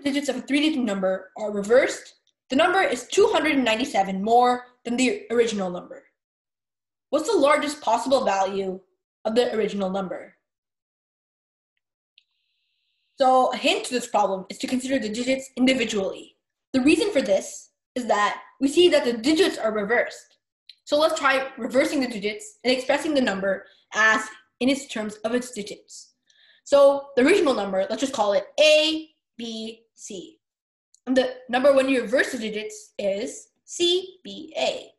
digits of a three-digit number are reversed, the number is 297 more than the original number. What's the largest possible value of the original number? So a hint to this problem is to consider the digits individually. The reason for this is that we see that the digits are reversed. So let's try reversing the digits and expressing the number as in its terms of its digits. So the original number, let's just call it A, B, C. And the number when you reverse the digits is C, B, A.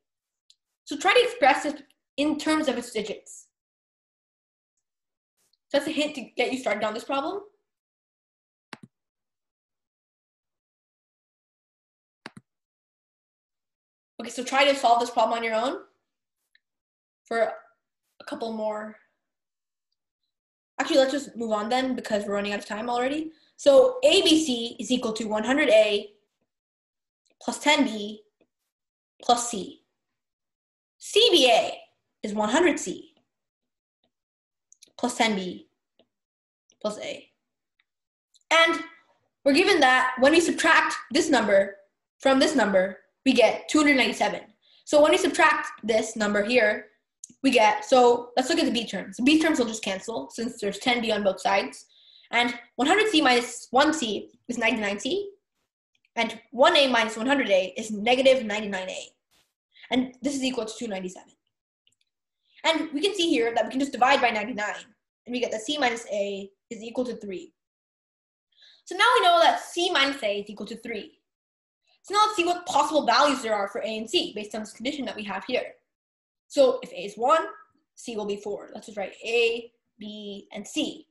So try to express it in terms of its digits. So that's a hint to get you started on this problem. Okay, so try to solve this problem on your own for a couple more. Actually, let's just move on then because we're running out of time already. So ABC is equal to 100A plus 10B plus C. CBA is 100C plus 10B plus A. And we're given that when we subtract this number from this number, we get 297. So when we subtract this number here, we get, so let's look at the B terms. The B terms will just cancel since there's 10B on both sides. And 100C minus 1C is 99C. And 1A minus 100A is negative 99A. And this is equal to 297. And we can see here that we can just divide by 99. And we get that C minus A is equal to 3. So now we know that C minus A is equal to 3. So now let's see what possible values there are for A and C based on this condition that we have here. So if A is 1, C will be 4. Let's just write A, B, and C.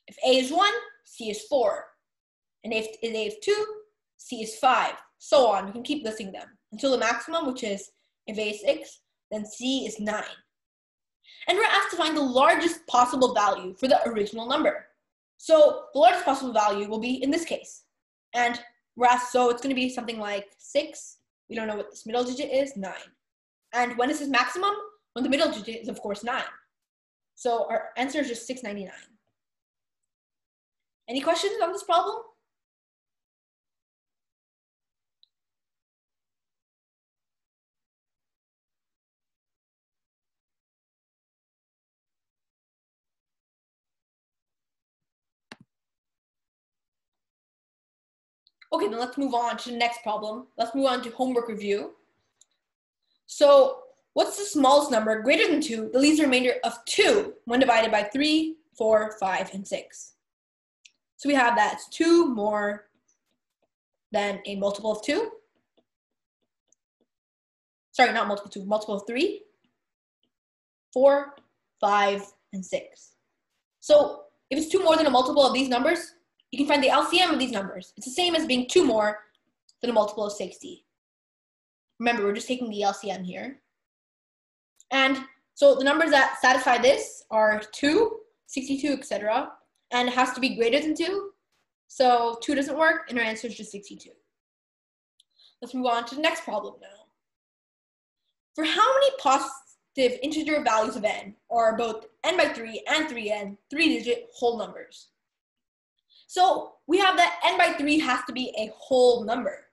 If A is 1, C is 4. And if A is 2, C is 5. So on. We can keep listing them until the maximum, which is if A is 6, then C is 9. And we're asked to find the largest possible value for the original number. So the largest possible value will be in this case. And we're asked, so it's going to be something like 6. We don't know what this middle digit is, 9. And when is this maximum? When the middle digit is, of course, 9. So our answer is just 699. Any questions on this problem? Okay, then let's move on to the next problem. Let's move on to homework review. So what's the smallest number greater than 2 that leaves a remainder of 2 when divided by 3, 4, 5, and 6? So we have that it's 2 more than a multiple of 2. Sorry, not multiple of 2, multiple of 3, 4, 5, and 6. So if it's 2 more than a multiple of these numbers, you can find the LCM of these numbers. It's the same as being 2 more than a multiple of 60. Remember, we're just taking the LCM here. And so the numbers that satisfy this are 2, 62, etc. And it has to be greater than 2. So 2 doesn't work, and our answer is just 62. Let's move on to the next problem now. For how many positive integer values of n are both n by 3 and 3n 3-digit whole numbers? So we have that n by 3 has to be a whole number.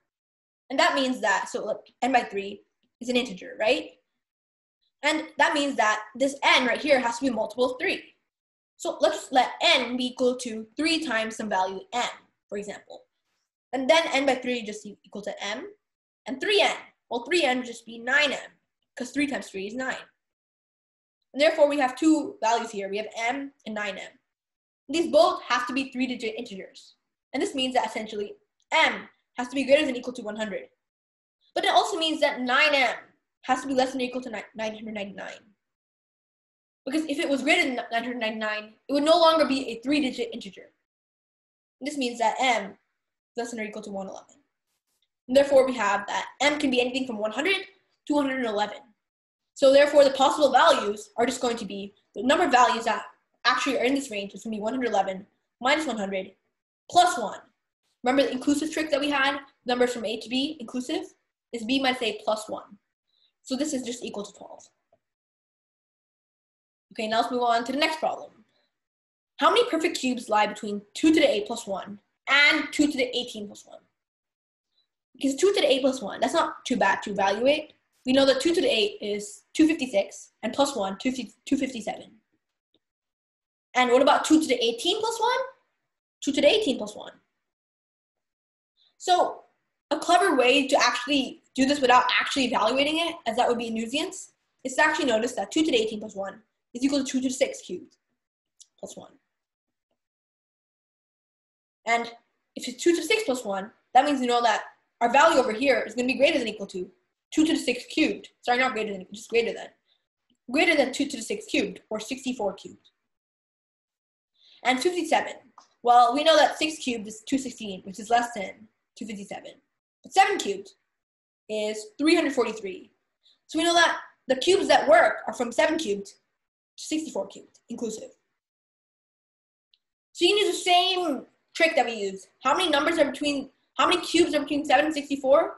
And that means that, so look, n by 3 is an integer, right? And that means that this n right here has to be a multiple of 3. So let's let n be equal to 3 times some value m, for example. And then n by 3 just equal to m. And 3n, well 3n would just be 9m, because 3 times 3 is 9. And therefore we have 2 values here. We have m and 9m. These both have to be 3-digit integers. And this means that essentially m has to be greater than or equal to 100. But it also means that 9m has to be less than or equal to 999. Because if it was greater than 999, it would no longer be a 3-digit integer. And this means that m is less than or equal to 111. And therefore we have that m can be anything from 100 to 111. So therefore the possible values are just going to be the number of values that actually are in this range is going to be 111 minus 100 plus 1. Remember the inclusive trick that we had? Numbers from A to B, inclusive, is B minus A plus 1. So this is just equal to 12. Okay, now let's move on to the next problem. How many perfect cubes lie between 2 to the a plus 1 and 2 to the 18 plus 1. Because 2 to the 8 plus 1, that's not too bad to evaluate. We know that 2 to the 8 is 256, and plus 1, 257. And what about 2 to the 18 plus 1? 2 to the 18 plus 1. So a clever way to actually do this without actually evaluating it, as that would be a nuisance, is to actually notice that 2 to the 18 plus 1 is equal to 2 to the 6 cubed plus 1. And if it's 2 to the 6 plus 1, that means we know that our value over here is going to be greater than or equal to 2 to the 6 cubed. Sorry, not greater than, just greater than. Greater than 2 to the 6 cubed, or 64 cubed. And 57. Well, we know that 6 cubed is 216, which is less than 257. But 7 cubed is 343. So we know that the cubes that work are from 7 cubed to 64 cubed, inclusive. So you can use the same trick that we use. How many cubes are between 7 and 64?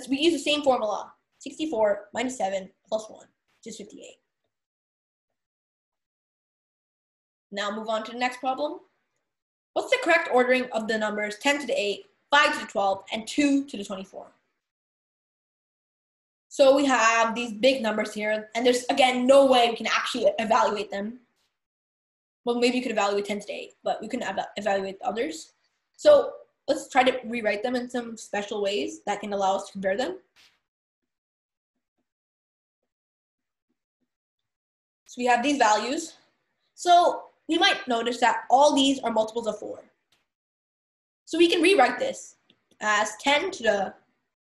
We use the same formula. 64 minus 7 plus 1, which is 58. Now move on to the next problem. What's the correct ordering of the numbers 10 to the 8, 5 to the 12, and 2 to the 24? So we have these big numbers here, and there's, again, no way we can actually evaluate them. Well, maybe you could evaluate 10 to the 8, but we couldn't evaluate the others. So let's try to rewrite them in some special ways that can allow us to compare them. So we have these values. So we might notice that all these are multiples of 4. So we can rewrite this as 10 to the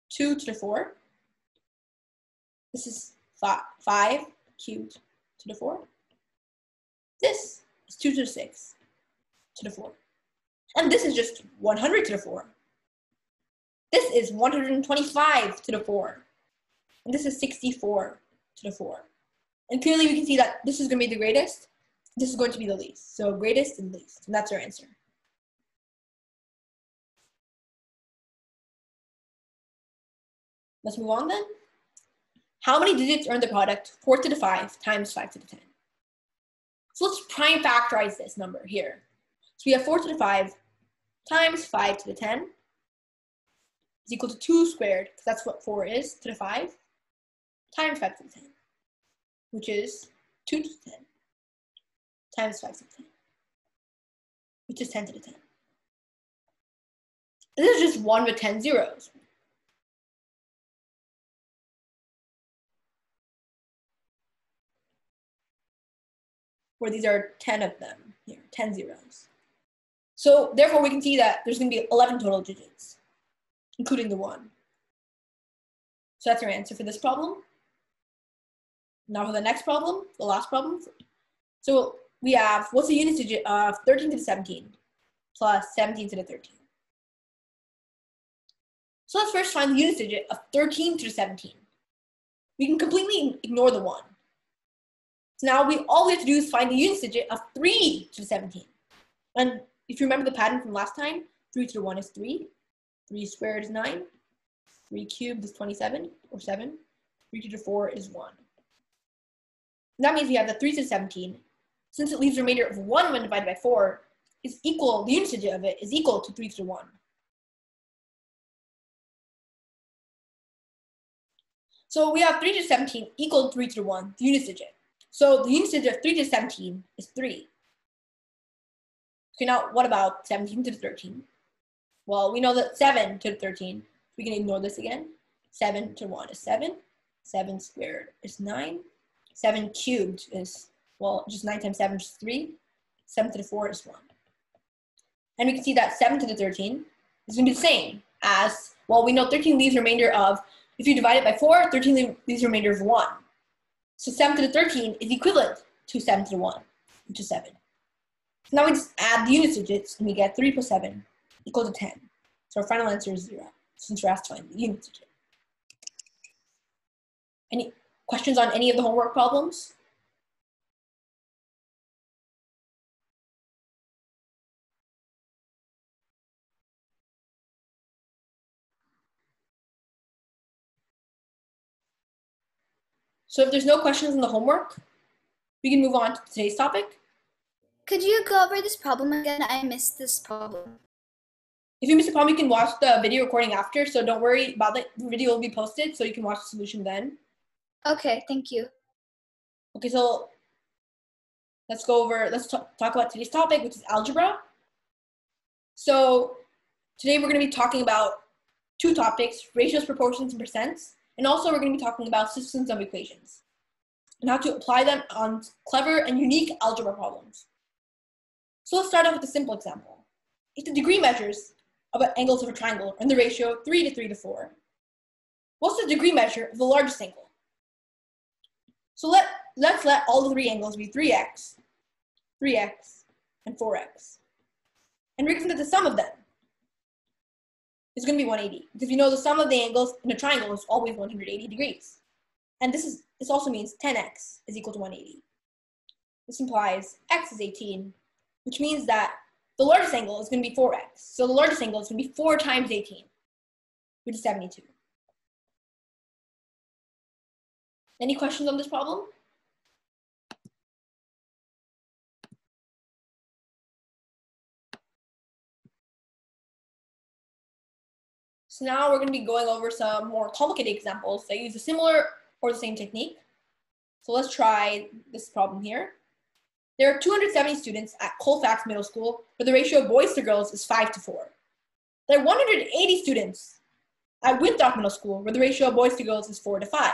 2 to the 4. This is 5 cubed to the 4. This is 2 to the 6 to the 4. And this is just 100 to the 4. This is 125 to the 4. And this is 64 to the 4. And clearly we can see that this is going to be the greatest. This is going to be the least. So greatest and least. And that's our answer. Let's move on then. How many digits are in the product 4 to the 5 times 5 to the 10? So let's prime factorize this number here. So we have 4 to the 5 times 5 to the 10 is equal to 2 squared, because that's what 4 is, to the 5, times 5 to the 10, which is 2 to the 10, times 5 to the 10, which is 10 to the 10. And this is just 1 with 10 zeros. Where these are 10 of them here, 10 zeros. So therefore we can see that there's going to be 11 total digits, including the 1. So that's our answer for this problem. Now for the next problem, the last problem. So we have, what's the unit digit of 13 to the 17 plus 17 to the 13? So let's first find the unit digit of 13 to the 17. We can completely ignore the 1. So now all we have to do is find the unit digit of 3 to the 17. And if you remember the pattern from last time, 3 to the 1 is 3. 3 squared is 9. 3 cubed is 27, or 7. 3 to the 4 is 1. And that means we have the 3 to the 17. Since it leaves a remainder of 1 when divided by 4, is equal, the unit digit of it is equal to 3 to the 1. So we have 3 to the 17 equal to 3 to the 1, the unit digit. So the unit digit of 3 to the 17 is 3. Okay, now what about 17 to the 13? Well, we know that 7 to the 13, we can ignore this again. 7 to 1 is 7. 7 squared is 9. 7 cubed is, well, just 9 times 7 is 3. 7 to the 4 is 1. And we can see that 7 to the 13 is going to be the same as, well, we know 13 leaves a remainder of, if you divide it by 4, 13 leaves a remainder of 1. So 7 to the 13 is equivalent to 7 to the 1, which is 7. So now we just add the unit digits, and we get 3 plus 7 equal to 10. So our final answer is 0, since we're asked to find the unit digit. Any questions on any of the homework problems? So if there's no questions in the homework, we can move on to today's topic. Could you go over this problem again? I missed this problem. If you miss a problem, you can watch the video recording after, so don't worry about it. The video will be posted, so you can watch the solution then. Okay, thank you. Okay, so let's talk about today's topic, which is algebra. So today we're going to be talking about two topics, ratios, proportions, and percents, and also we're going to be talking about systems of equations and how to apply them on clever and unique algebra problems. So let's start off with a simple example. If the degree measures of angles of a triangle are in the ratio 3 to 3 to 4, what's the degree measure of the largest angle? So let's let all the three angles be 3x, 3x, and 4x. And we're given that the sum of them is going to be 180, because we know the sum of the angles in a triangle is always 180 degrees. And this also means 10x is equal to 180. This implies x is 18, which means that the largest angle is going to be 4x. So the largest angle is going to be 4 times 18, which is 72. Any questions on this problem? So now we're going to be going over some more complicated examples that use a similar or the same technique. So let's try this problem here. There are 270 students at Colfax Middle School, where the ratio of boys to girls is 5 to 4. There are 180 students at Winthrop Middle School, where the ratio of boys to girls is 4 to 5.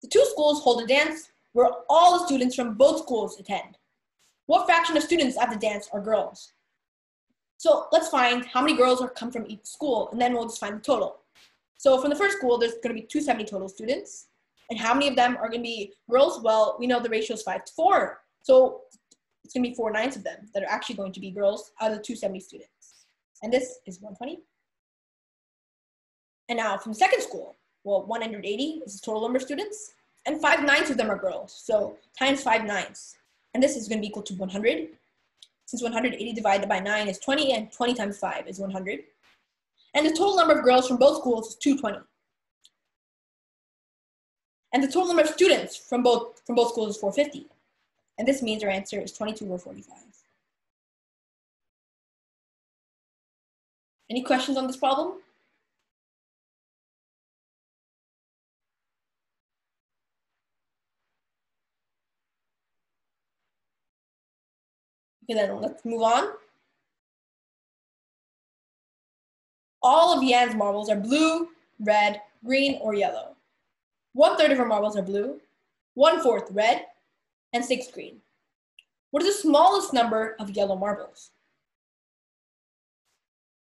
The two schools hold a dance where all the students from both schools attend. What fraction of students at the dance are girls? So let's find how many girls come from each school, and then we'll just find the total. So from the first school, there's going to be 270 total students. And how many of them are going to be girls? Well, we know the ratio is 5 to 4. So it's going to be 4/9 of them that are actually going to be girls out of the 270 students. And this is 120. And now from the second school, well, 180 is the total number of students, and 5/9 of them are girls. So times 5/9. And this is going to be equal to 100. Since 180 divided by 9 is 20, and 20 times 5 is 100. And the total number of girls from both schools is 220. And the total number of students from both schools is 450. And this means our answer is 22 over 45. Any questions on this problem? Okay, then let's move on. All of Yan's marbles are blue, red, green, or yellow. 1/3 of her marbles are blue, 1/4 red, and 6 green. What is the smallest number of yellow marbles?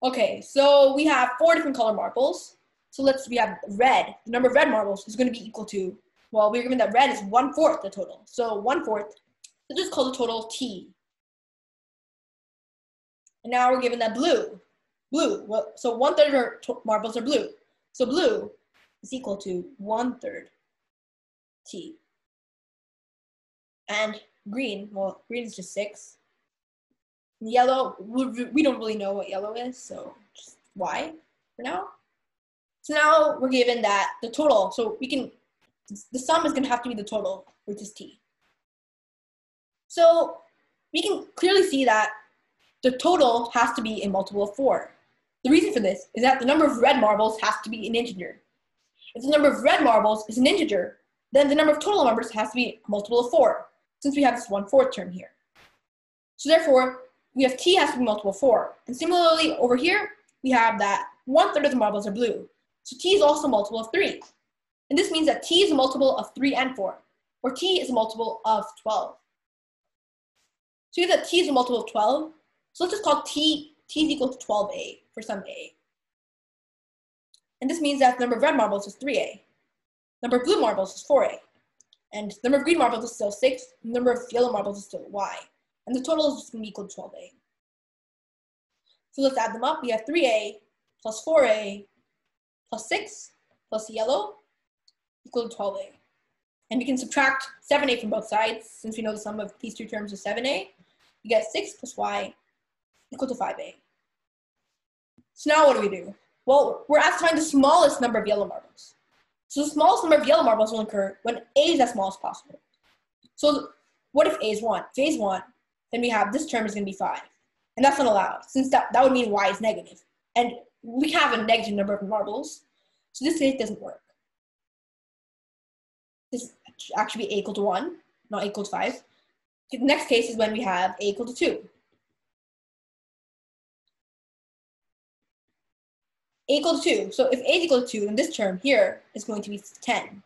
Okay, so we have 4 different color marbles. So we have red. The number of red marbles is going to be equal to, well, we're given that red is 1/4 the total. So 1/4, let's just call the total T. And now we're given that blue. Well, so 1/3 of our marbles are blue. So blue is equal to 1/3 T. And green, well, green is just 6. And yellow, we don't really know what yellow is, so just Y for now. So now we're given that the total, so the sum is going to have to be the total, which is T. So we can clearly see that the total has to be a multiple of 4. The reason for this is that the number of red marbles has to be an integer. If the number of red marbles is an integer, then the number of total numbers has to be a multiple of 4, since we have this 1/4 term here. So therefore, we have T has to be multiple of 4. And similarly, over here, we have that 1/3 of the marbles are blue. So T is also a multiple of 3. And this means that T is a multiple of 3 and 4, or T is a multiple of 12. So we have that T is a multiple of 12. So let's just call T is equal to 12A for some A. And this means that the number of red marbles is 3A. Number of blue marbles is 4A. And the number of green marbles is still 6. The number of yellow marbles is still Y. And the total is just going to be equal to 12A. So let's add them up. We have 3A plus 4A plus 6 plus yellow equal to 12A. And we can subtract 7A from both sides. Since we know the sum of these two terms is 7A, we get 6 plus Y equal to 5A. So now what do? Well, we're asked to find the smallest number of yellow marbles. So the smallest number of yellow marbles will occur when A is as small as possible. So what if A is 1? If A is 1, then we have this term is going to be 5. And that's not allowed, since that would mean Y is negative. And we have a negative number of marbles. So this case doesn't work. This actually be a equal to 1, not equal to 5. The next case is when we have a equal to 2. A equal to 2. So if a is equal to 2, then this term here is going to be 10.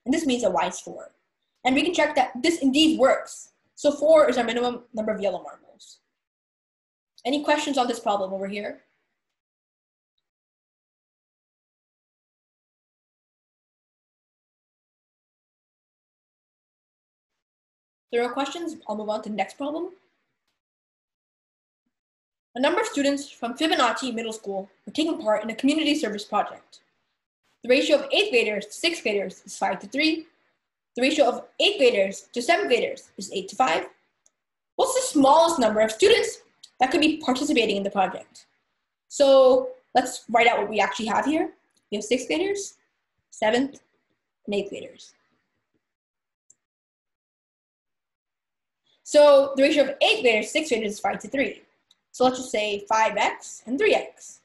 And this means that y is 4. And we can check that this indeed works. So 4 is our minimum number of yellow marbles. Any questions on this problem over here? If there are no questions, I'll move on to the next problem. A number of students from Fibonacci Middle School are taking part in a community service project. The ratio of 8th graders to 6th graders is 5 to 3. The ratio of 8th graders to 7th graders is 8 to 5. What's the smallest number of students that could be participating in the project? So let's write out what we actually have here. We have 6th graders, 7th, and 8th graders. So the ratio of 8th graders to 6th graders is 5 to 3. So let's just say 5x and 3x.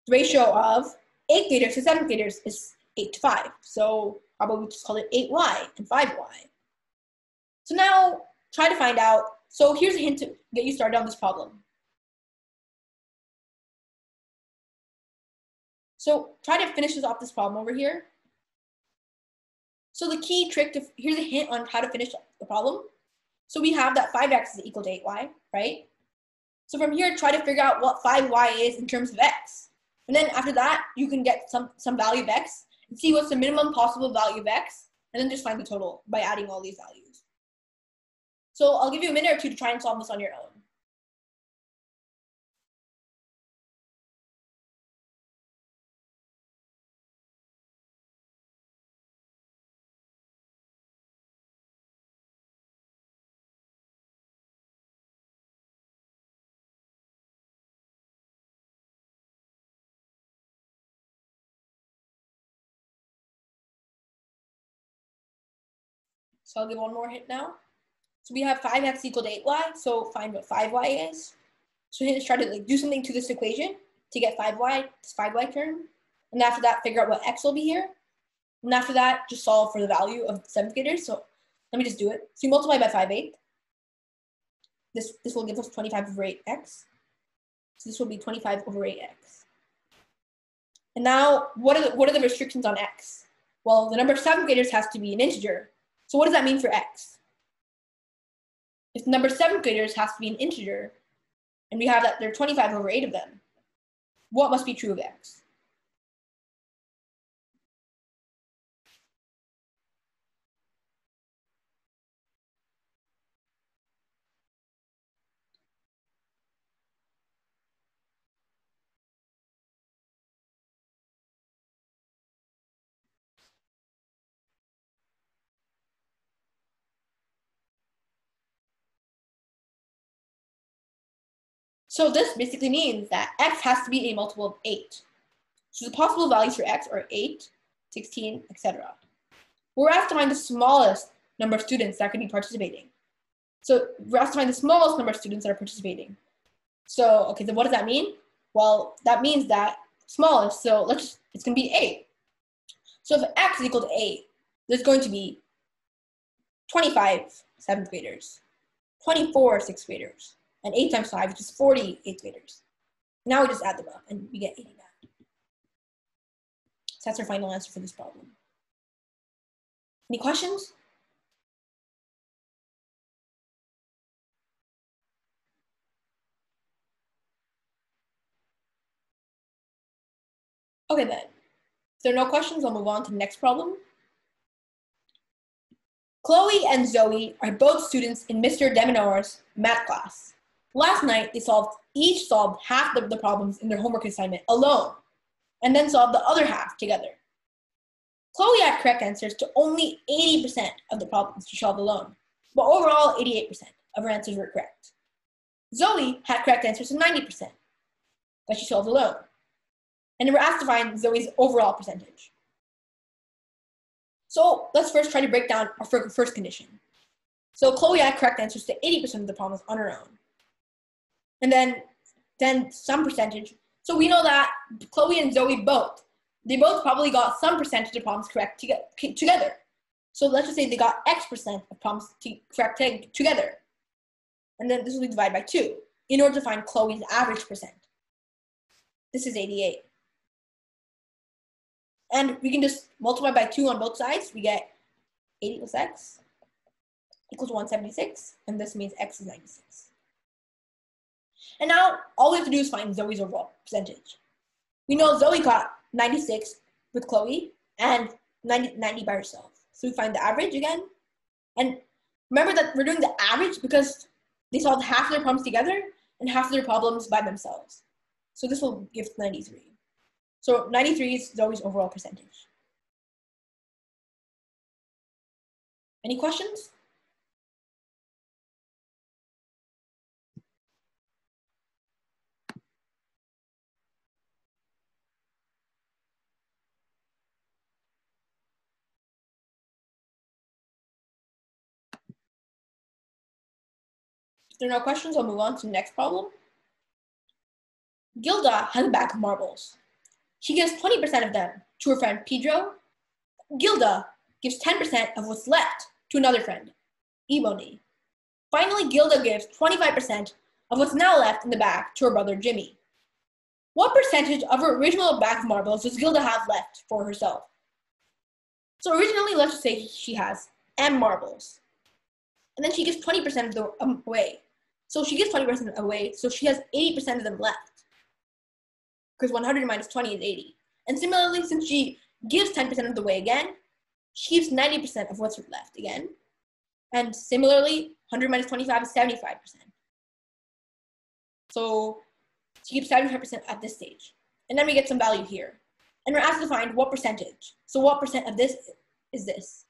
The ratio of 8th graders to 7th graders is 8 to 5. So how about we just call it 8y and 5y. So now try to find out. So here's a hint to get you started on this problem. So try to finish this problem over here. So the key trick here's a hint on how to finish the problem. So we have that 5x is equal to 8y, right? So from here, try to figure out what 5y is in terms of x. And then after that, you can get some value of x and see what's the minimum possible value of x, and then just find the total by adding all these values. So I'll give you a minute or two to try and solve this on your own. So I'll give one more hint now. So we have 5x equal to 8y, so find what 5y is. So let's try to do something to this equation to get 5y, this 5y term. And after that, figure out what x will be here. And after that, just solve for the value of 7th graders. So let me just do it. So you multiply by 5/8. This will give us 25 over 8x. So this will be 25 over 8x. And now, what are the restrictions on x? Well, the number of 7th graders has to be an integer. So what does that mean for x? If the number of 7th graders has to be an integer, and we have that there are 25 over 8 of them, what must be true of x? So this basically means that x has to be a multiple of 8. So the possible values for x are 8, 16, etc. We're asked to find the smallest number of students that could be participating. So we're asked to find the smallest number of students that are participating. So, okay, then what does that mean? Well, that means that smallest, so it's going to be 8. So if x is equal to 8, there's going to be 25 7th graders, 24 6th graders, and 8 times 5, which is 40 8th graders. Now we just add them up, and we get 89. So that's our final answer for this problem. Any questions? Okay then. If there are no questions, I'll move on to the next problem. Chloe and Zoe are both students in Mr. Deminore's math class. Last night, they each solved half of the problems in their homework assignment alone, and then solved the other half together. Chloe had correct answers to only 80% of the problems she solved alone, but overall 88% of her answers were correct. Zoe had correct answers to 90% that she solved alone, and they were asked to find Zoe's overall percentage. So let's first try to break down our first condition. So Chloe had correct answers to 80% of the problems on her own. And then some percentage, So we know that Chloe and Zoe they both probably got some percentage of problems correct together. So let's just say they got X% of problems correct together. And then this will be divided by 2 in order to find Chloe's average percent. This is 88. And we can just multiply by 2 on both sides. We get 80 plus X equals 176. And this means X is 96. And now all we have to do is find Zoe's overall percentage. We know Zoe got 96 with Chloe and 90 by herself. So we find the average again. And remember that we're doing the average because they solved half of their problems together and half of their problems by themselves. So this will give 93. So 93 is Zoe's overall percentage. Any questions? If there are no questions, I'll move on to the next problem. Gilda has a bag of marbles. She gives 20% of them to her friend Pedro. Gilda gives 10% of what's left to another friend, Ebony. Finally, Gilda gives 25% of what's now left in the bag to her brother Jimmy. What percentage of her original bag of marbles does Gilda have left for herself? So originally, let's just say she has M marbles. And then she gives 20% of them away. So she gives 20% away, so she has 80% of them left. Because 100 minus 20 is 80. And similarly, since she gives 10% of the way again, she gives 90% of what's left again. And similarly, 100 minus 25 is 75%. So she gives 75% at this stage. And then we get some value here. And we're asked to find what percentage. So what percent of this is this?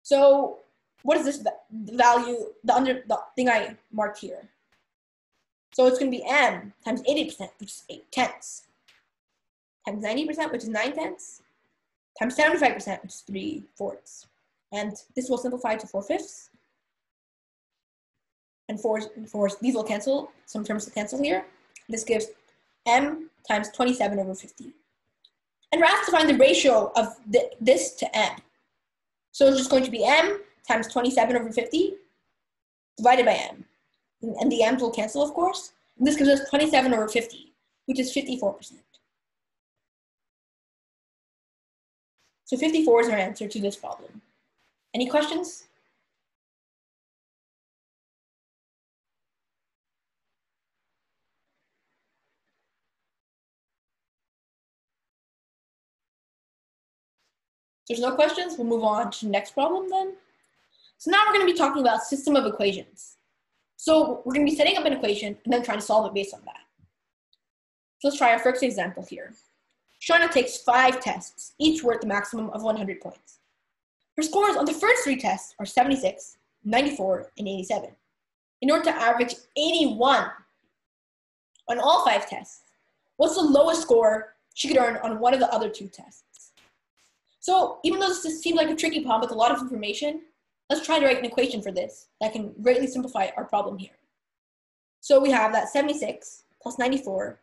So what is this value, the thing I marked here? So it's going to be M times 80%, which is 8/10, times 90%, which is 9/10, times 75%, which is 3/4. And this will simplify to 4/5. And fours, these will cancel, some terms will cancel here. This gives M times 27 over 50. And we're asked to find the ratio of this to M. So it's just going to be M times 27 over 50 divided by M. And the m's will cancel, of course. And this gives us 27 over 50, which is 54%. So 54 is our answer to this problem. Any questions? If there's no questions, we'll move on to the next problem then. So now we're going to be talking about system of equations. So we're going to be setting up an equation and then trying to solve it based on that. So let's try our first example here. Shauna takes 5 tests, each worth a maximum of 100 points. Her scores on the first 3 tests are 76, 94, and 87. In order to average 81 on all 5 tests, what's the lowest score she could earn on one of the other 2 tests? So even though this seems like a tricky problem with a lot of information, let's try to write an equation for this that can greatly simplify our problem here. So we have that 76 plus 94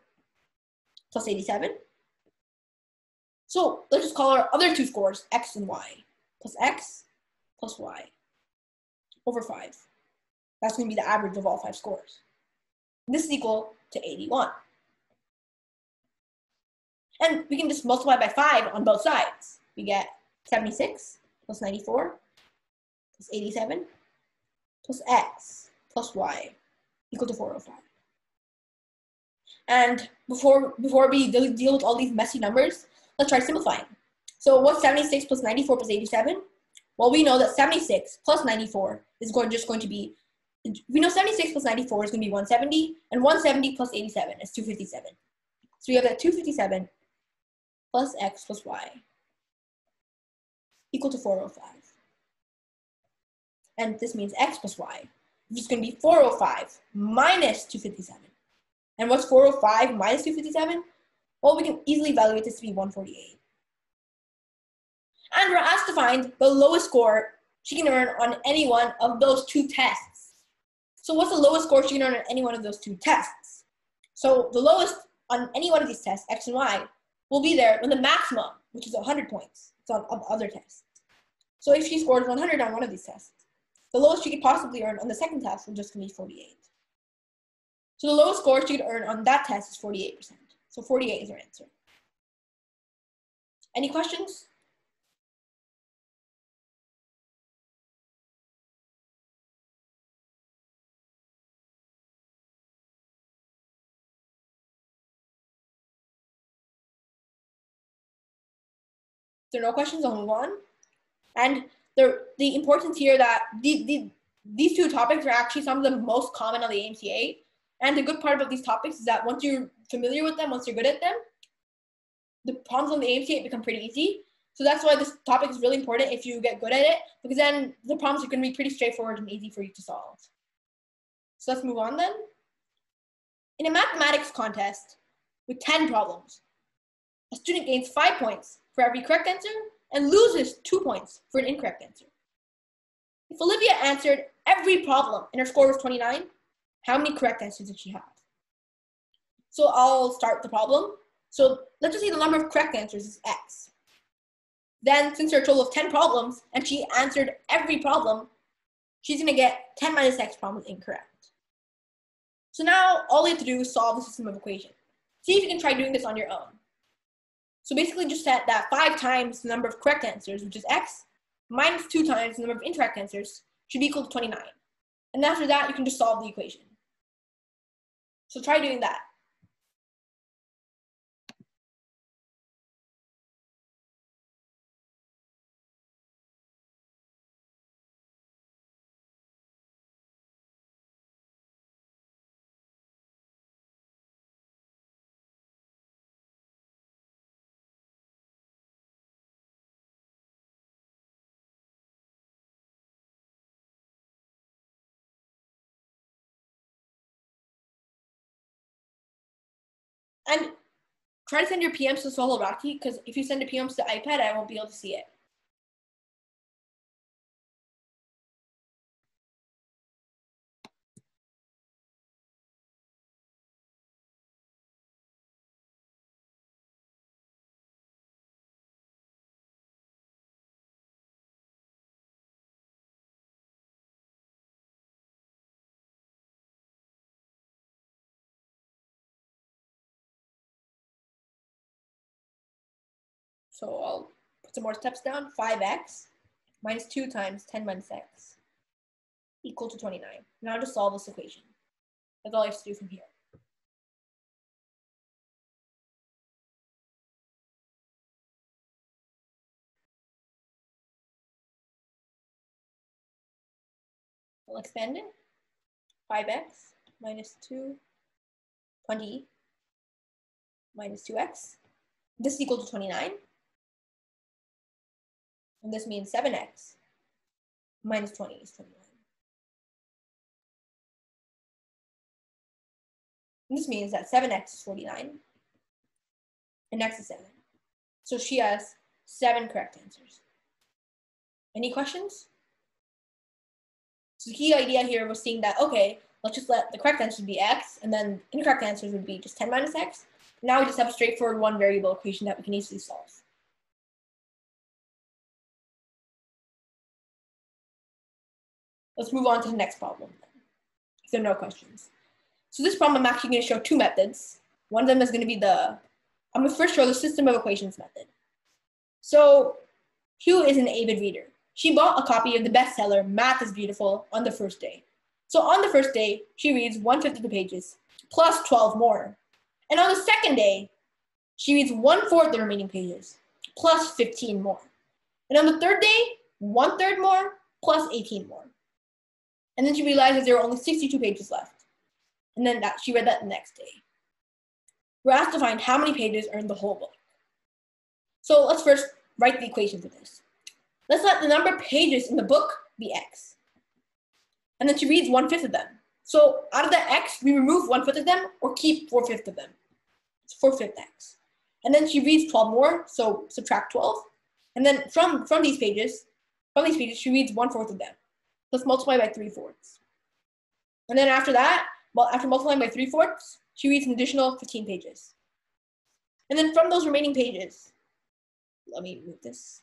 plus 87. So let's just call our other 2 scores x and y, plus x plus y over 5. That's going to be the average of all 5 scores. This is equal to 81. And we can just multiply by 5 on both sides. We get 76 plus 94 plus 87 plus x plus y equal to 405. And before we deal with all these messy numbers, let's try simplifying. So what's 76 plus 94 plus 87? Well, we know that 76 plus 94 is just going to be, we know 76 plus 94 is going to be 170, and 170 plus 87 is 257. So we have that 257 plus x plus y equal to 405. And this means x plus y, which is going to be 405 minus 257. And what's 405 minus 257? Well, we can easily evaluate this to be 148. And we're asked to find the lowest score she can earn on any one of those 2 tests. So what's the lowest score she can earn on any one of those 2 tests? So the lowest on any one of these tests, X and Y, will be there when the maximum, which is 100 points, is on other tests. So if she scores 100 on one of these tests, the lowest she could possibly earn on the second test will just be 48. So the lowest score she could earn on that test is 48%. So 48 is her answer. Any questions? If there are no questions, I'll move on. And the importance here that these two topics are actually some of the most common on the AMCA. And the good part about these topics is that once you're familiar with them, once you're good at them, the problems on the AMCA become pretty easy. So that's why this topic is really important if you get good at it, because then the problems are going to be pretty straightforward and easy for you to solve. So let's move on then. In a mathematics contest with 10 problems, a student gains 5 points for every correct answer and loses 2 points for an incorrect answer. If Olivia answered every problem and her score was 29, how many correct answers did she have? So I'll start the problem. So let's just say the number of correct answers is X. Then since there are a total of 10 problems and she answered every problem, she's going to get 10 minus X problems incorrect. So now all we have to do is solve the system of equation. See if you can try doing this on your own. So basically just set that 5 times the number of correct answers, which is X, minus 2 times the number of incorrect answers should be equal to 29. And after that, you can just solve the equation. So try doing that. And try to send your PMs to Solo Rati, because if you send the PMs to iPad, I won't be able to see it. So I'll put some more steps down. 5x minus 2 times 10 minus x equal to 29. Now to solve this equation. That's all I have to do from here. I'll expand it. 5x minus 20 minus 2x. This is equal to 29. And this means 7x minus 20 is 29. And this means that 7x is 49 and x is 7. So she has 7 correct answers. Any questions? So the key idea here was seeing that, okay, let's just let the correct answers be x, and then incorrect answers would be just 10 minus x. Now we just have a straightforward one variable equation that we can easily solve. Let's move on to the next problem then, if there are no questions. So this problem, I'm actually going to show 2 methods. One of them is going to be I'm going to first show the system of equations method. So Hugh is an avid reader. She bought a copy of the bestseller, Math is Beautiful, on the first day. So on the first day, she reads 1/5 of the pages, plus 12 more. And on the second day, she reads 1/4 the remaining pages, plus 15 more. And on the third day, 1/3 more, plus 18 more. And then she realized there were only 62 pages left. And then she read that the next day. We're asked to find how many pages are in the whole book. So let's first write the equation for this. Let's let the number of pages in the book be x. And then she reads 1/5 of them. So out of that x, we remove 1/5 of them or keep 4/5 of them. It's 4/5 x. And then she reads 12 more, so subtract 12. And then from these pages, she reads 1/4 of them. Let's multiply by 3/4. And then after that, well, after multiplying by 3/4, she reads an additional 15 pages. And then from those remaining pages, let me move this.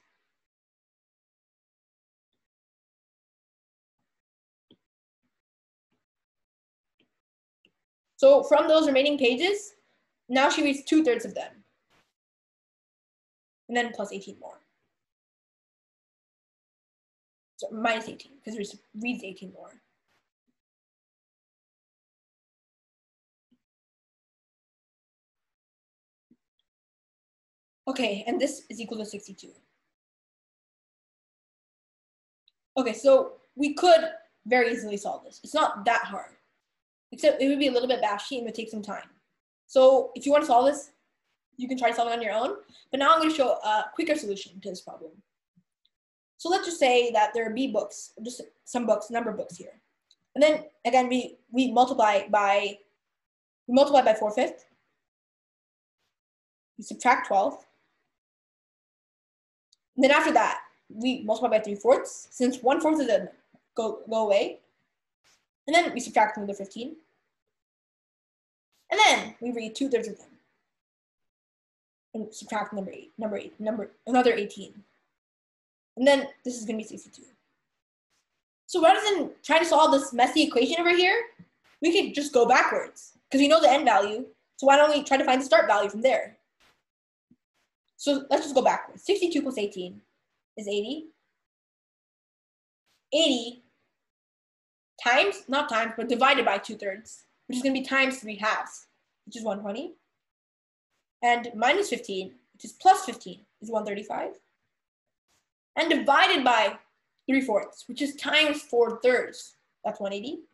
So from those remaining pages, now she reads 2/3 of them. And then plus 18 more. So minus 18, because she reads 18 more. Okay, and this is equal to 62. Okay, so we could very easily solve this. It's not that hard, except it would be a little bit bashy and it would take some time. So if you want to solve this, you can try to solve it on your own. But now I'm going to show a quicker solution to this problem. So let's just say that there are B books, just some books, number of books here. And then again, we multiply by 4/5. We subtract 12. And then after that, we multiply by 3/4, since 1/4 of them go away. And then we subtract another 15. And then we read 2/3 of them. And subtract another 18. And then this is going to be 62. So rather than try to solve this messy equation over here, we could just go backwards because we know the end value. So why don't we try to find the start value from there? So let's just go backwards. 62 plus 18 is 80. 80 times, not times, but divided by 2/3, which is going to be times 3/2, which is 120. And minus 15, which is plus 15, is 135. And divided by 3/4, which is times 4/3, that's 180.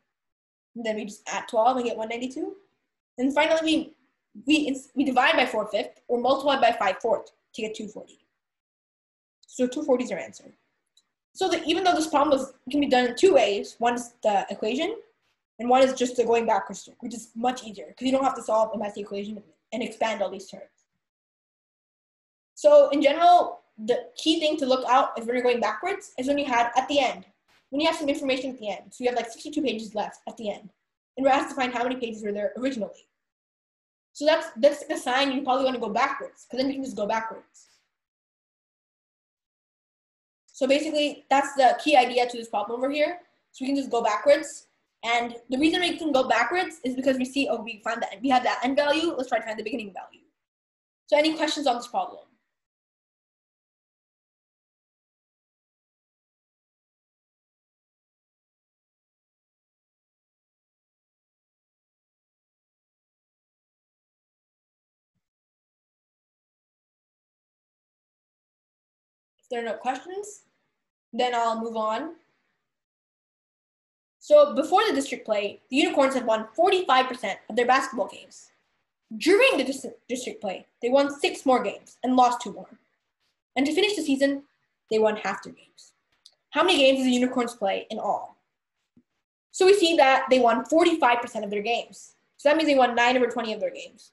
And then we just add 12 and get 192. And finally, we divide by 4/5 or multiply by 5/4 to get 240. So 240 is our answer. So even though this problem can be done in two ways, one is the equation, and one is just the going backwards trick, which is much easier because you don't have to solve a messy equation and expand all these terms. So in general, the key thing to look out is when you're going backwards is when you had at the end, when you have some information at the end. So you have like 62 pages left at the end, and we're asked to find how many pages were there originally. So that's the sign you probably want to go backwards, because then you can just go backwards. So basically, that's the key idea to this problem over here. So we can just go backwards. And the reason we can go backwards is because we see, oh, we have that end value. Let's try to find the beginning value. So any questions on this problem? If there are no questions, then I'll move on. So before the district play, the Unicorns had won 45% of their basketball games. During the district play, they won 6 more games and lost 2 more. And to finish the season, they won half their games. How many games did the Unicorns play in all? So we see that they won 45% of their games. So that means they won 9 over 20 of their games.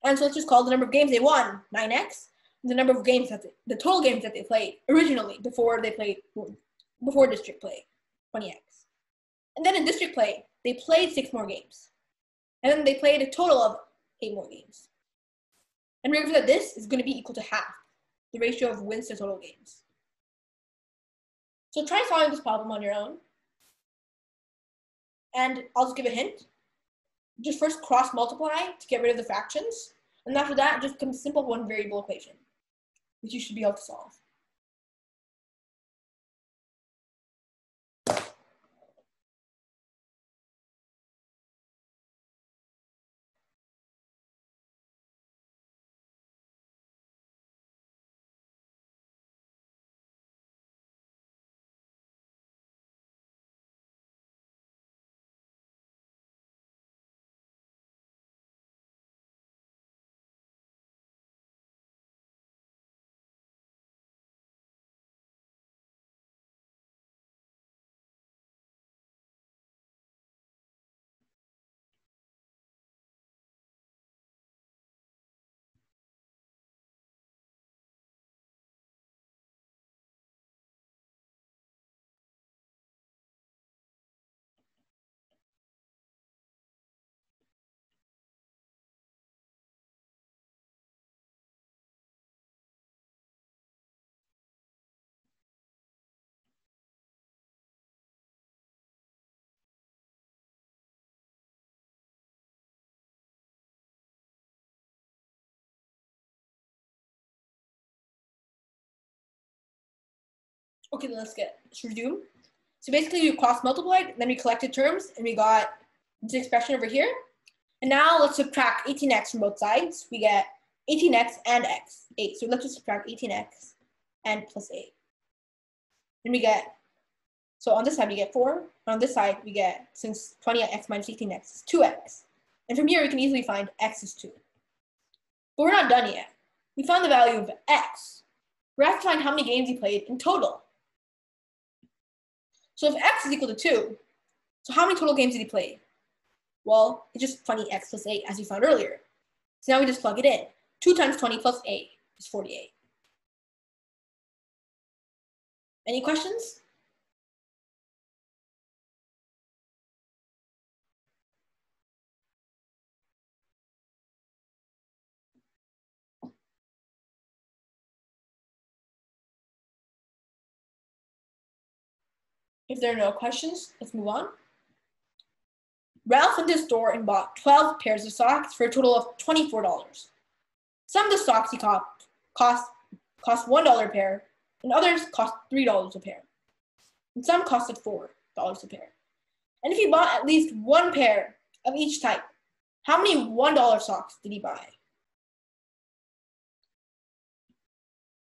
And so let's just call the number of games they won 9x, the number of games the total games that they played originally before district play, 20x. And then in district play, they played 6 more games. And then they played a total of 8 more games. And remember that this is going to be equal to half, the ratio of wins to total games. So try solving this problem on your own. And I'll just give a hint. Just first cross multiply to get rid of the fractions. And after that, just becomes a simple one variable equation, which you should be able to solve. Okay, then let's resume. So basically we cross multiplied, then we collected terms, and we got this expression over here. And now let's subtract 18x from both sides. We get 18x and x, 8. So let's just subtract 18x and plus 8. And we get, so on this side we get 4, and on this side we get, since 20x minus 18x is 2x. And from here we can easily find x is 2. But we're not done yet. We found the value of x. We have to find how many games he played in total. So if x is equal to 2, so how many total games did he play? Well, it's just 20x plus 8, as we found earlier. So now we just plug it in. 2 times 20 plus 8 is 48. Any questions? If there are no questions, let's move on. Ralph went to the store and bought 12 pairs of socks for a total of $24. Some of the socks he cost $1 a pair, and others cost $3 a pair. And some costed $4 a pair. And if he bought at least one pair of each type, how many $1 socks did he buy?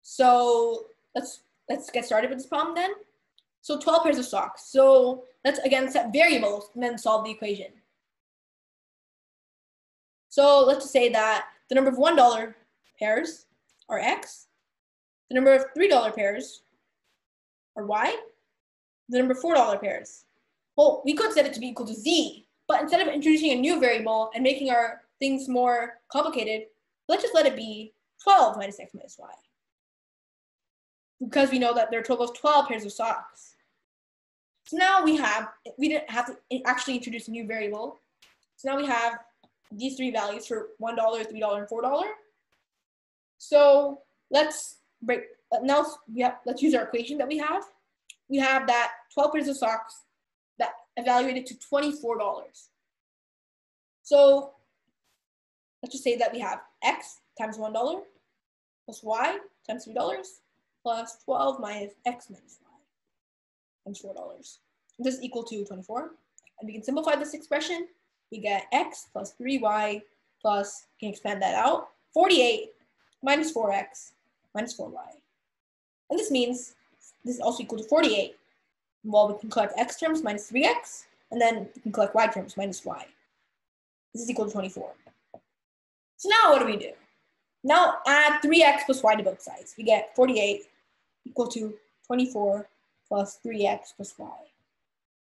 So let's get started with this problem then. So 12 pairs of socks. So let's again set variables and then solve the equation. So let's just say that the number of $1 pairs are x, the number of $3 pairs are y, the number of $4 pairs. Well, we could set it to be equal to z, but instead of introducing a new variable and making our things more complicated, let's just let it be 12 minus x minus y. Because we know that there are a total of 12 pairs of socks. So now we didn't have to actually introduce a new variable. So now we have these three values for $1, $3, and $4. So let's use our equation that we have. We have that 12 pairs of socks that evaluated to $24. So let's just say that we have x times $1 plus y times $3 plus 12 minus x minus y times $4. This is equal to 24. And we can simplify this expression. We get x plus 3y plus, can expand that out, 48 minus 4x minus 4y. And this means this is also equal to 48. Well, we can collect x terms minus 3x, and then we can collect y terms minus y. This is equal to 24. So now what do? Now add 3x plus y to both sides. We get 48 equal to 24 plus 3x plus y.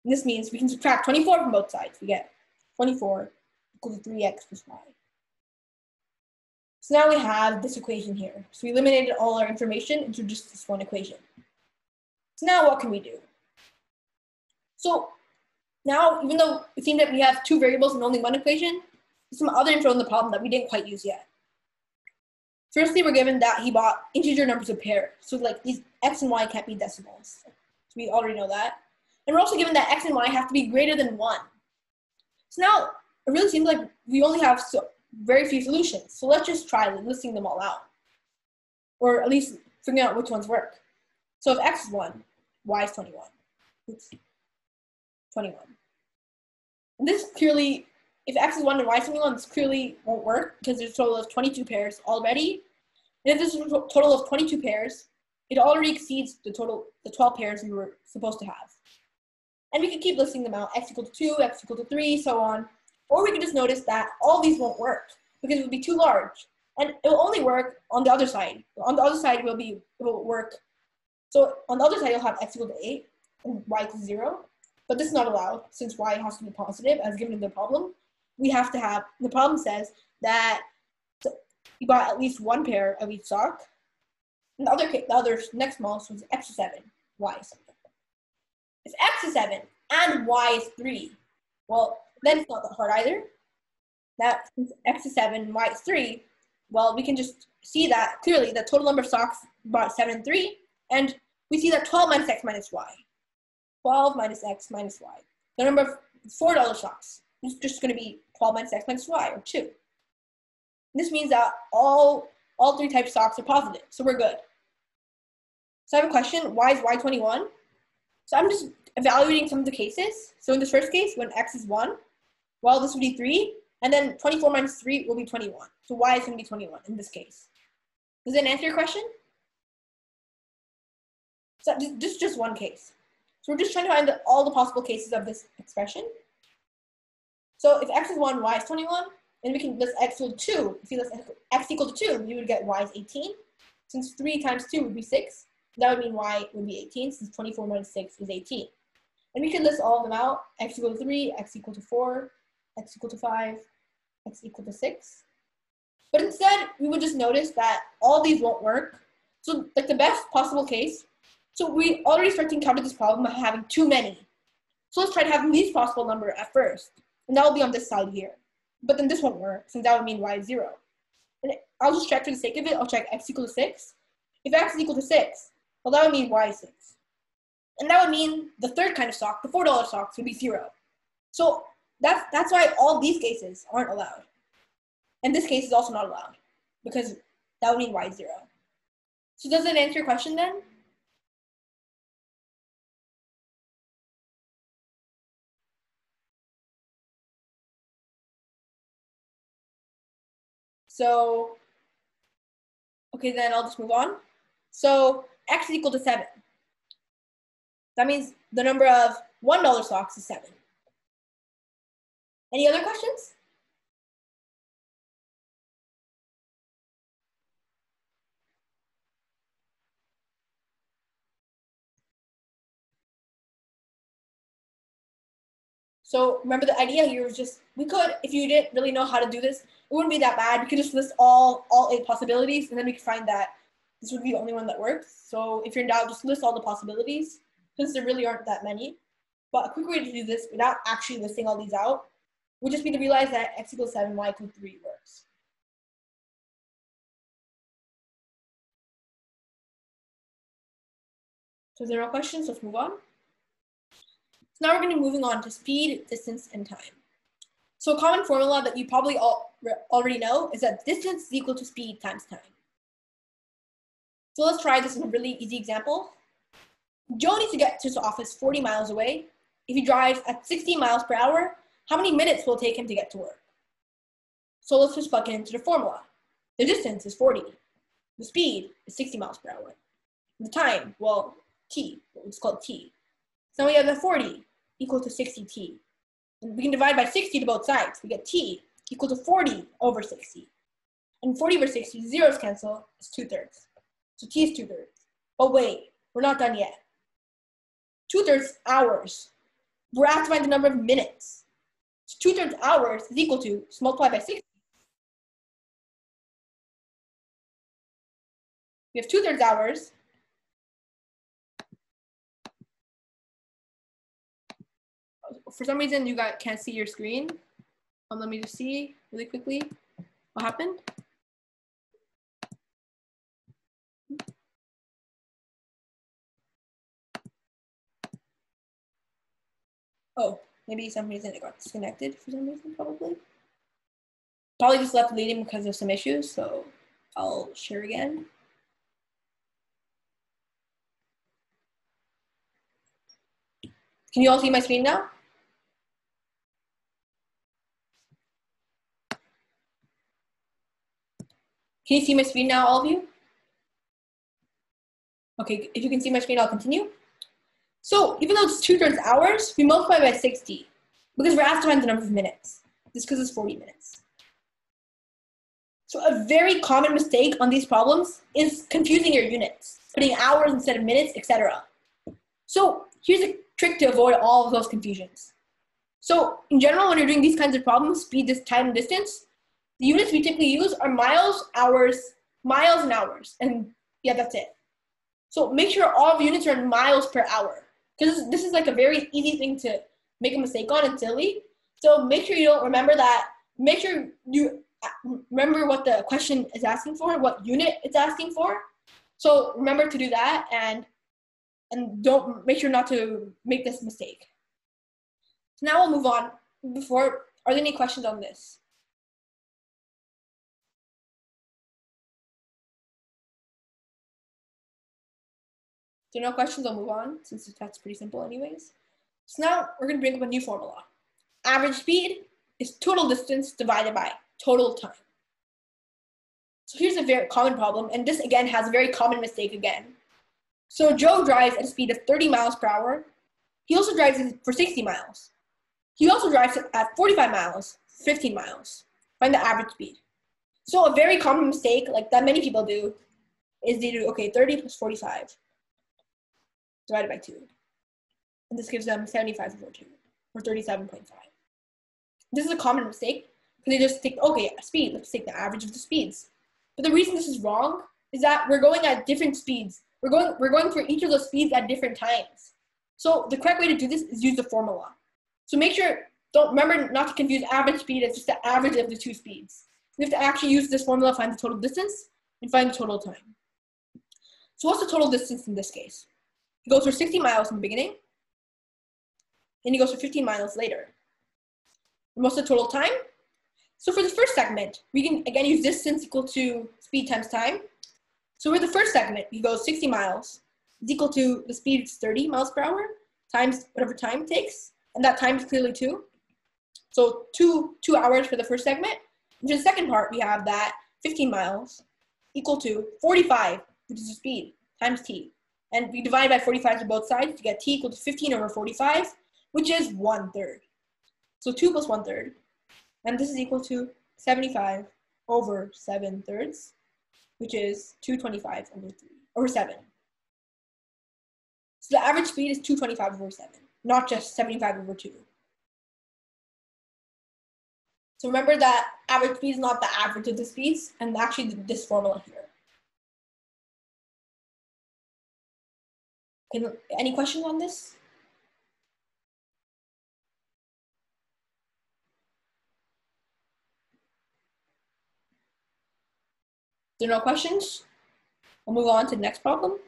And this means we can subtract 24 from both sides. We get 24 equal to 3x plus y. So now we have this equation here. So we eliminated all our information into just this one equation. So now what can we do? So now, even though it seems that we have two variables and only one equation, there's some other info in the problem that we didn't quite use yet. Firstly, we're given that he bought integer numbers of pairs. So like these x and y can't be decimals. So we already know that. And we're also given that x and y have to be greater than 1. So now it really seems like we only have very few solutions. So let's just try listing them all out. Or at least figuring out which ones work. So if x is 1, y is 21. Oops. 21. And this clearly, if x is 1 and y is 21, this clearly won't work because there's a total of 22 pairs already. And if there's a total of 22 pairs, it already exceeds the 12 pairs we were supposed to have. And we can keep listing them out, x equal to 2, x equal to 3, so on. Or we can just notice that all these won't work because it would be too large. And it will only work on the other side. On the other side, it will work. So on the other side, you'll have x equal to 8 and y equal to 0. But this is not allowed since y has to be positive as given in the problem. We have to have, the problem says that you bought at least one pair of each sock. And the other next smallest was x is 7, y is 7. If x is 7 and y is 3, well, then it's not that hard either. That since x is 7, y is 3, well, we can just see that clearly the total number of socks bought 7 and 3, and we see that 12 minus x minus y. 12 minus x minus y. The number of $4 socks is just going to be 12 minus x minus y, or 2. And this means that all three types of socks are positive, so we're good. So I have a question, why is y 21? So I'm just evaluating some of the cases. So in this first case, when x is 1, well, this would be 3, and then 24 minus 3 will be 21. So y is going to be 21 in this case. Does that answer your question? So this is just one case. So we're just trying to find all the possible cases of this expression. So if x is 1, y is 21, and we can list x equal to 2. If you list x equal to 2, you would get y is 18. Since 3 times 2 would be 6, that would mean y would be 18, since 24 minus 6 is 18. And we can list all of them out, x equal to 3, x equal to 4, x equal to 5, x equal to 6. But instead, we would just notice that all these won't work. So like the best possible case, so we already start to encounter this problem of having too many. So let's try to have the least possible number at first. And that will be on this side here. But then this won't work, since that would mean y is 0. And I'll just check for the sake of it, I'll check x equal to 6. If x is equal to 6, well, that would mean y is 6. And that would mean the third kind of stock, the $4 stocks, would be 0. So that's why all these cases aren't allowed. And this case is also not allowed, because that would mean y is 0. So does that answer your question then? So, okay, then I'll just move on. So x is equal to 7. That means the number of $1 stocks is 7. Any other questions? So remember, the idea here was just, we could, if you didn't really know how to do this, it wouldn't be that bad. We could just list all 8 possibilities, and then we could find that this would be the only one that works. So if you're in doubt, just list all the possibilities, since there really aren't that many. But a quick way to do this without actually listing all these out would just be to realize that x equals 7, y equals 3 works. So if there are no questions, let's move on. So now we're going to be moving on to speed, distance, and time. So a common formula that you probably already know is that distance is equal to speed times time. So let's try this in a really easy example. Joe needs to get to his office 40 miles away. If he drives at 60 miles per hour, how many minutes will it take him to get to work? So let's just plug it into the formula. The distance is 40. The speed is 60 miles per hour. The time, well, t, it's called t. So now we have the 40 equal to 60t. And we can divide by 60 to both sides. We get t equal to 40 over 60. And 40 over 60, zeros cancel, is 2/3. So t is 2/3. But wait, we're not done yet. 2/3 hours. We're asked to find the number of minutes. So 2/3 hours is equal to, so multiply by 60. We have 2/3 hours. For some reason, you guys can't see your screen. Let me just see really quickly what happened. Oh, maybe some reason it got disconnected for some reason, probably. Probably just left leading because of some issues, so I'll share again. Can you all see my screen now? Can you see my screen now, all of you? Okay, if you can see my screen, I'll continue. So even though it's 2/3 hours, we multiply by 60 because we're asked to find the number of minutes. This because it's 40 minutes. So a very common mistake on these problems is confusing your units, putting hours instead of minutes, etc. So here's a trick to avoid all of those confusions. So in general, when you're doing these kinds of problems, speed, time, and distance, the units we typically use are miles, hours, miles, and hours. And yeah, that's it. So make sure all of the units are in miles per hour, because this is like a very easy thing to make a mistake on and silly. So make sure you don't remember that. Make sure you remember what the question is asking for, what unit it's asking for. So remember to do that, and don't make sure not to make this mistake. So now we'll move on. Are there any questions on this? So no questions, I'll move on since that's pretty simple anyways. So now we're going to bring up a new formula. Average speed is total distance divided by total time. So here's a very common problem, and this again has a very common mistake again. So Joe drives at a speed of 30 miles per hour. He also drives for 60 miles. He also drives at 45 miles, 15 miles. Find the average speed. So a very common mistake, like that many people do, is they do, okay, 30 plus 45 divided by 2. And this gives them 75 over 2, or 37.5. This is a common mistake, because they just take, okay, speed, let's take the average of the speeds. But the reason this is wrong is that we're going at different speeds. We're going for each of those speeds at different times. So the correct way to do this is use the formula. So make sure, remember not to confuse average speed as just the average of the two speeds. We have to actually use this formula to find the total distance and find the total time. So what's the total distance in this case? He goes for 60 miles in the beginning, and he goes for 15 miles later. And what's the total time? So for the first segment, we can again use distance equal to speed times time. So for the first segment, he goes 60 miles is equal to the speed is 30 miles per hour times whatever time it takes, and that time is clearly 2. So 2 hours for the first segment. And for the second part, we have that 15 miles equal to 45, which is the speed, times t. And we divide by 45 to both sides to get t equal to 15 over 45, which is 1/3. So 2 plus 1/3. And this is equal to 75 over 7/3, which is 225 over 7. So the average speed is 225 over 7, not just 75 over 2. So remember that average speed is not the average of the speeds, and actually this formula here. Any questions on this? There are no questions? We'll move on to the next problem.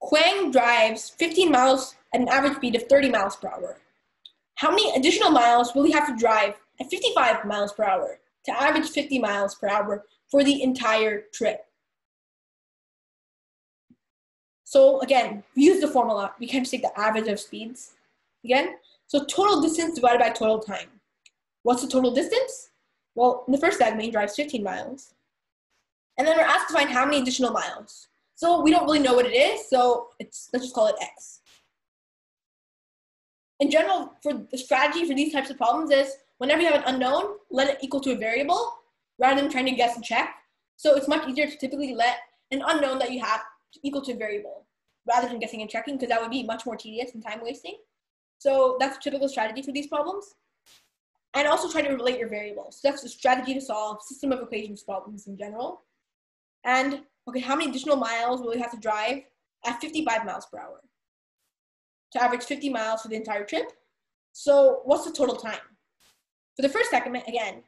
Huang drives 15 miles at an average speed of 30 miles per hour. How many additional miles will he have to drive at 55 miles per hour to average 50 miles per hour for the entire trip? So again, we use the formula. We can just take the average of speeds again. So total distance divided by total time. What's the total distance? Well, in the first segment, he drives 15 miles. And then we're asked to find how many additional miles. So we don't really know what it is, so let's just call it X. In general, for the strategy for these types of problems is whenever you have an unknown, let it equal to a variable rather than trying to guess and check. So it's much easier to typically let an unknown that you have equal to a variable rather than guessing and checking, because that would be much more tedious and time wasting. So that's a typical strategy for these problems. And also try to relate your variables. So that's the strategy to solve system of equations problems in general. And okay, how many additional miles will you have to drive at 55 miles per hour to average 50 miles for the entire trip? So what's the total time? For the first segment, again,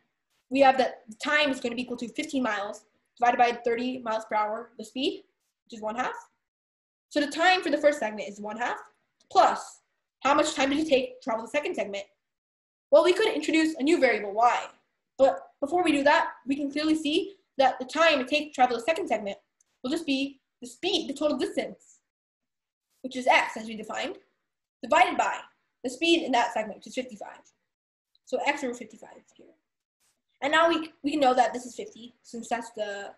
we have that the time is going to be equal to 15 miles divided by 30 miles per hour, the speed, which is 1/2. So the time for the first segment is 1/2, plus how much time did it take to travel the second segment? Well, we could introduce a new variable, y. But before we do that, we can clearly see that the time it takes to travel the second segment will just be the speed, the total distance, which is x as we defined, divided by the speed in that segment, which is 55. So x over 55 here. And now we can know that this is 50, since that's the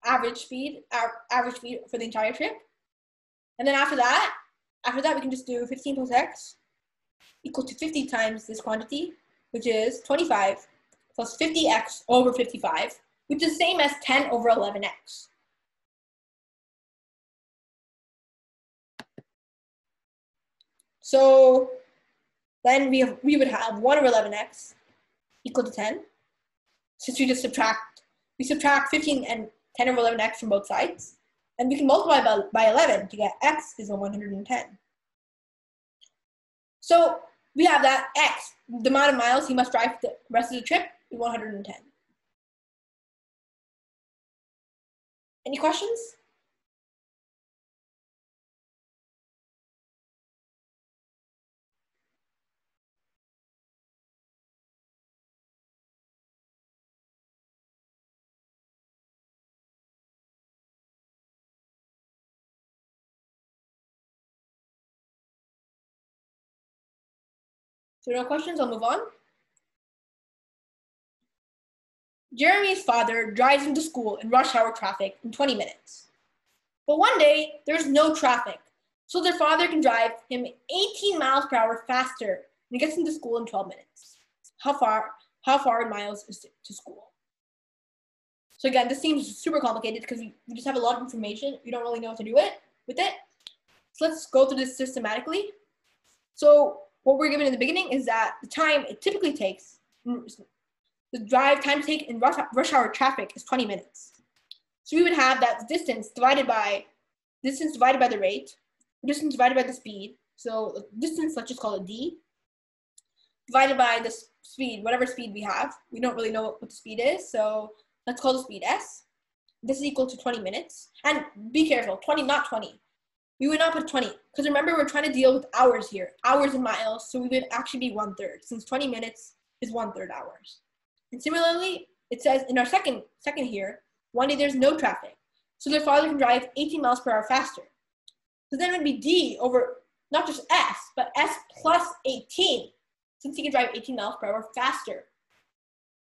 average speed for the entire trip. And then after that we can just do 15 plus x equal to 50 times this quantity, which is 25 plus 50x over 55, which is the same as 10 over 11x. So then we would have 1 over 11x equal to 10. Since we subtract 15 and 10 over 11x from both sides. And we can multiply by 11 to get x is 110. So we have that x, the amount of miles he must drive the rest of the trip, is 110. Any questions? So no questions, I'll move on. Jeremy's father drives him to school in rush hour traffic in 20 minutes. But one day, there's no traffic, so their father can drive him 18 miles per hour faster and gets him to school in 12 minutes. How far in miles is it to school? So again, this seems super complicated because we just have a lot of information. We don't really know what to do with it. So let's go through this systematically. So what we're given in the beginning is that the time it typically takes, the drive time to take in rush hour traffic is 20 minutes. So we would have that distance divided by the rate, distance divided by the speed. So distance, let's just call it d, divided by the speed, whatever speed we have. We don't really know what the speed is, so let's call the speed s. This is equal to 20 minutes. And be careful, 20, not 20. We would not put 20, because remember, we're trying to deal with hours here, hours in miles, so we would actually be 1/3, since 20 minutes is 1/3 hours. And similarly, it says in our second here, one day there's no traffic, so their father can drive 18 miles per hour faster. So then it would be d over not just s, but s plus 18, since he can drive 18 miles per hour faster.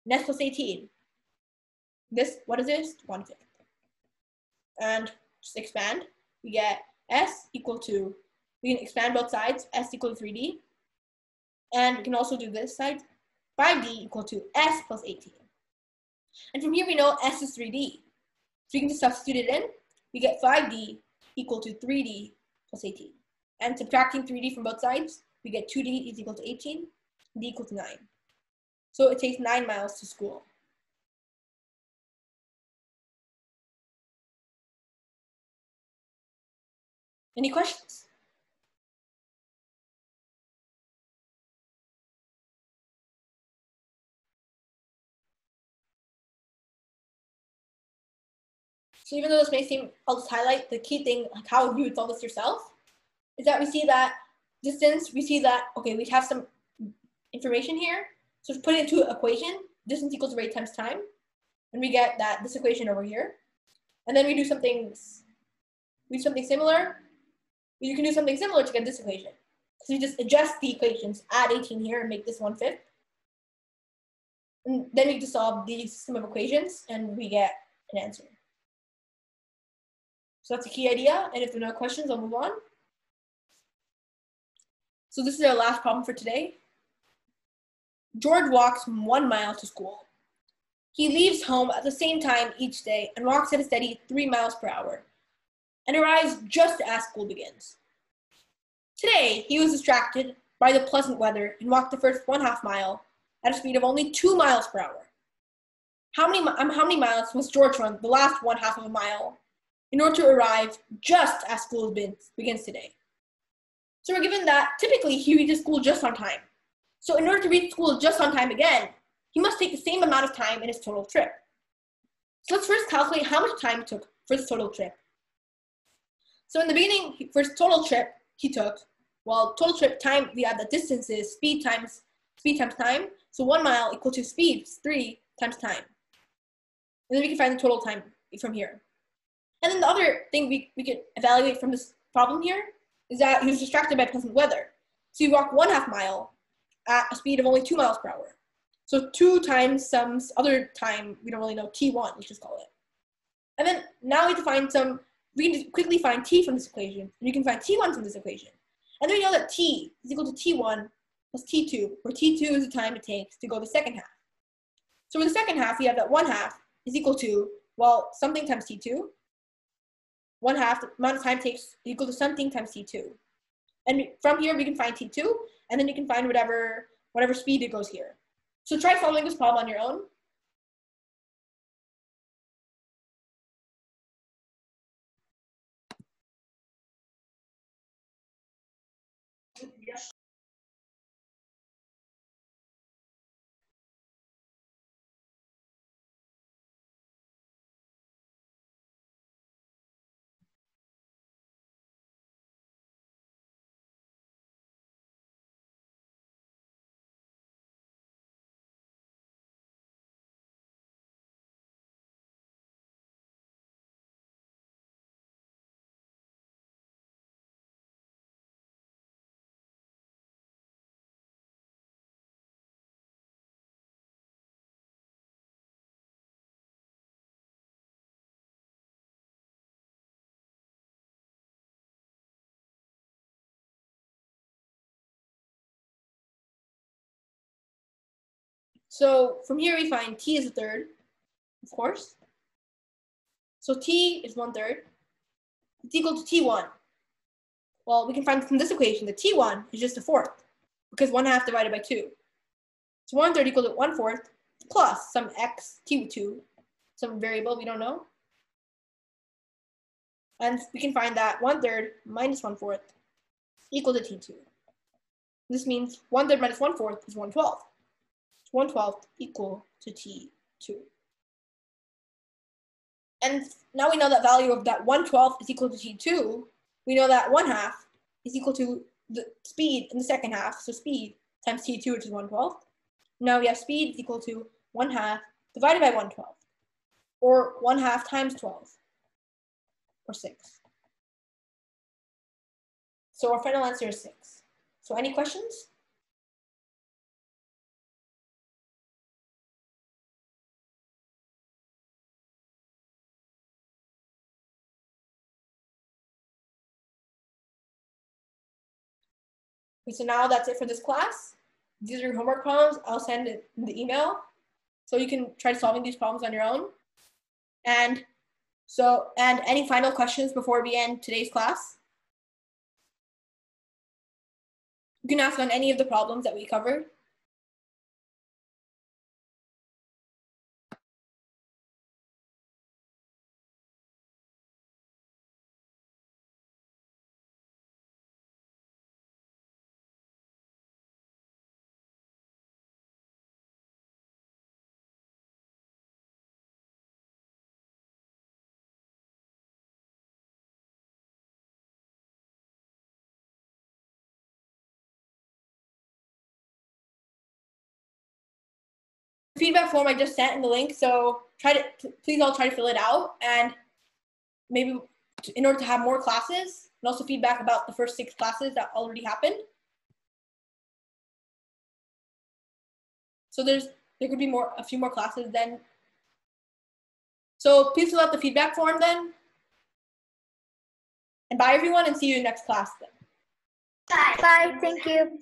And s plus 18. This, what is this? 1/5. And just expand, we get s equal to, we can expand both sides, s equal to 3d. And we can also do this side, 5d equal to s plus 18. And from here we know s is 3d. So we can just substitute it in. We get 5d equal to 3d plus 18. And subtracting 3d from both sides, we get 2d is equal to 18, d equal to 9. So it takes 9 miles to school. Any questions? So even though this may seem, I'll just highlight the key thing, like how you would solve this yourself, is that we see that distance, we see that, okay, we have some information here. So to put it into an equation, distance equals rate times time. And we get that this equation over here. And then we do something similar. You can do something similar to get this equation. So you just adjust the equations, add 18 here and make this 1/5. And then we just solve the system of equations and we get an answer. So that's a key idea. And if there are no questions, I'll move on. So this is our last problem for today. George walks 1 mile to school. He leaves home at the same time each day and walks at a steady 3 miles per hour and arrives just as school begins. Today, he was distracted by the pleasant weather and walked the first 1/2 mile at a speed of only 2 miles per hour. How many miles must George run the last 1/2 of a mile in order to arrive just as school begins today? So we're given that typically he reaches school just on time. So in order to reach school just on time again, he must take the same amount of time in his total trip. So let's first calculate how much time it took for this total trip. So in the beginning, for his total trip, he took, well, total trip time, we have the distance is speed times time. So 1 mile equal to speed, 3 times time. And then we can find the total time from here. And then the other thing we could evaluate from this problem here is that he was distracted by pleasant weather. So he walked 1/2 mile at a speed of only 2 miles per hour. So 2 times some other time, we don't really know, t1, let's just call it. And then now we can just quickly find t from this equation, and you can find t1 from this equation. And then we know that t is equal to t1 plus t2, where t2 is the time it takes to go the second half. So for the second half, we have that 1/2 is equal to, well, something times t2. 1/2, the amount of time it takes equal to something times t2. And from here, we can find t2, and then you can find whatever speed it goes here. So try solving this problem on your own. So from here we find t is a third, of course. So t is 1/3. It's equal to t1. Well, we can find from this equation that t1 is just a fourth, because 1/2 divided by 2. So 1/3 equal to 1/4 plus some x t2, some variable we don't know. And we can find that 1/3 minus 1/4 equal to t2. This means 1/3 minus 1/4 is 1/12. 1/12 equal to t2. And now we know that value of that 1/12 is equal to t2. We know that 1/2 is equal to the speed in the second half. So speed times t2, which is 1/12. Now we have speed is equal to 1/2 divided by 1/12, or 1/2 times 12, or 6. So our final answer is 6. So any questions? Okay, so now that's it for this class. These are your homework problems. I'll send it in the email, so you can try solving these problems on your own. And any final questions before we end today's class? You can ask on any of the problems that we covered. Feedback form I just sent in the link, so please all try to fill it out, and maybe in order to have more classes, and also feedback about the first 6 classes that already happened. So there could be a few more classes then. So please fill out the feedback form then. And bye everyone, and see you in next class then. Bye. Thank you.